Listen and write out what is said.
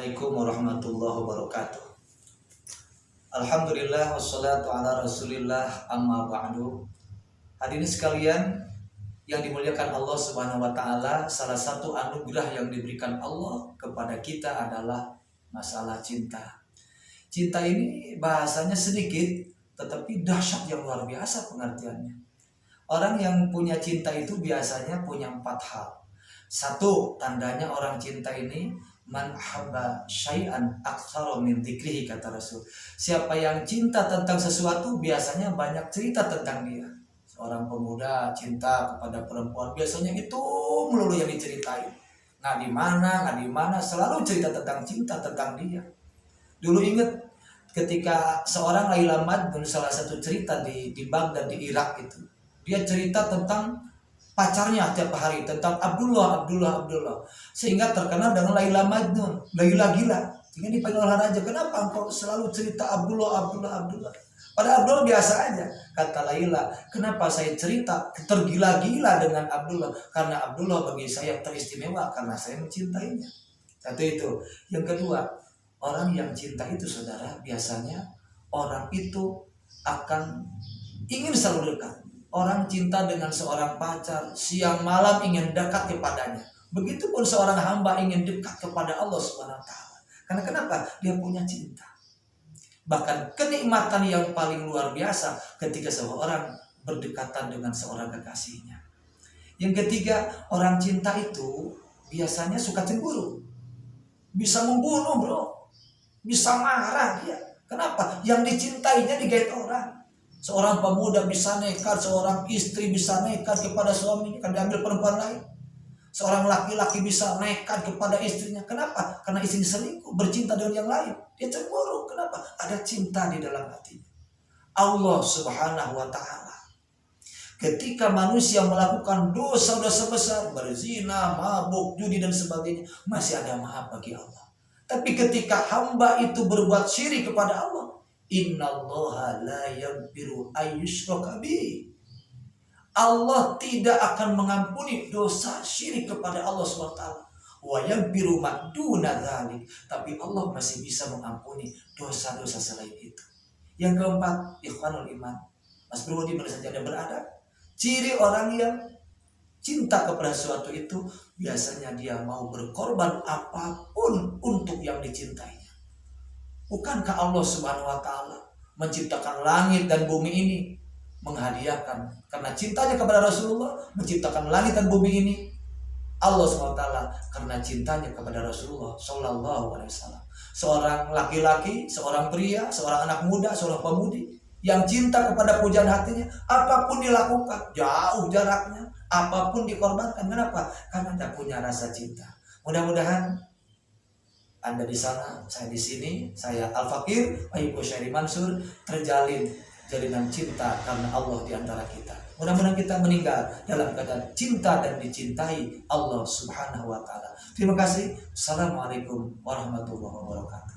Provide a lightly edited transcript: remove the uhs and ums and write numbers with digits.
Assalamualaikum warahmatullahi wabarakatuh. Alhamdulillah wassalatu ala rasulillah amma ba'du. Hadirin sekalian yang dimuliakan Allah Subhanahu wa taala, salah satu anugerah yang diberikan Allah kepada kita adalah masalah cinta. Cinta ini bahasanya sedikit tetapi dahsyat yang luar biasa pengertiannya. Orang yang punya cinta itu biasanya punya 4 hal. Satu, tandanya orang cinta ini man habba syai'an aktsara min dzikrihi, kata Rasul. Siapa yang cinta tentang sesuatu biasanya banyak cerita tentang dia. Seorang pemuda cinta kepada perempuan biasanya itu melulu yang diceritain. Nggak di mana selalu cerita tentang cinta tentang dia. Dulu ingat ketika seorang Laila Majnun, salah satu cerita di Baghdad di Irak itu. Dia cerita tentang pacarnya tiap hari, tentang Abdullah. Sehingga terkenal dengan Laila Majnun, Laila gila. Sehingga dipanggil oleh raja, kenapa engkau selalu cerita Abdullah? Pada Abdullah biasa aja. Kata Laila, kenapa saya cerita tergila-gila dengan Abdullah? Karena Abdullah bagi saya teristimewa karena saya mencintainya. Satu itu. Yang kedua, orang yang cinta itu, saudara, biasanya orang itu akan ingin selalu dekat. Orang cinta dengan seorang pacar, siang malam ingin dekat kepadanya. Begitupun seorang hamba ingin dekat kepada Allah Subhanahu wa taala. Karena kenapa? Dia punya cinta. Bahkan kenikmatan yang paling luar biasa ketika seorang berdekatan dengan seorang kekasihnya. Yang ketiga, orang cinta itu biasanya suka cemburu. Bisa membunuh, bro. Bisa marah dia. Kenapa? Yang dicintainya digait orang. Seorang pemuda bisa nekat, seorang istri bisa nekat kepada suaminya kan diambil perempuan lain. Seorang laki-laki bisa nekat kepada istrinya. Kenapa? Karena istrinya selingkuh, bercinta dengan yang lain. Dia cemburu. Kenapa? Ada cinta di dalam hatinya. Allah Subhanahu wa taala, ketika manusia melakukan dosa-dosa besar, berzina, mabuk, judi dan sebagainya, masih ada maaf bagi Allah. Tapi ketika hamba itu berbuat syirik kepada Allah, innallaha la yaghfiru ayyushraka bihi. Allah tidak akan mengampuni dosa syirik kepada Allah SWT. Wa yaghfiru ma duna dzalik. Tapi Allah masih bisa mengampuni dosa-dosa selain itu. Yang keempat, ikhwanul iman. Mas Bro di mana saja Anda berada, ciri orang yang cinta kepada sesuatu itu biasanya dia mau berkorban apapun untuk yang dicintainya. Bukankah Allah Subhanahu wa taala menciptakan langit dan bumi ini, menghadiahkan karena cintanya kepada Rasulullah, menciptakan langit dan bumi ini. Allah Subhanahu wa taala karena cintanya kepada Rasulullah sallallahu alaihi wasallam. Seorang laki-laki, seorang pria, seorang anak muda, seorang pemudi yang cinta kepada pujaan hatinya, apapun dilakukan, jauh jaraknya, apapun dikorbankan. Kenapa? Karena Anda punya rasa cinta. Mudah-mudahan Anda di sana, saya di sini, saya Al-Fakir, Ayubu Syari Mansur, terjalin jalinan cinta karena Allah di antara kita. Mudah-mudahan kita meninggal dalam keadaan cinta dan dicintai Allah Subhanahu wa taala. Terima kasih. Assalamualaikum warahmatullahi wabarakatuh.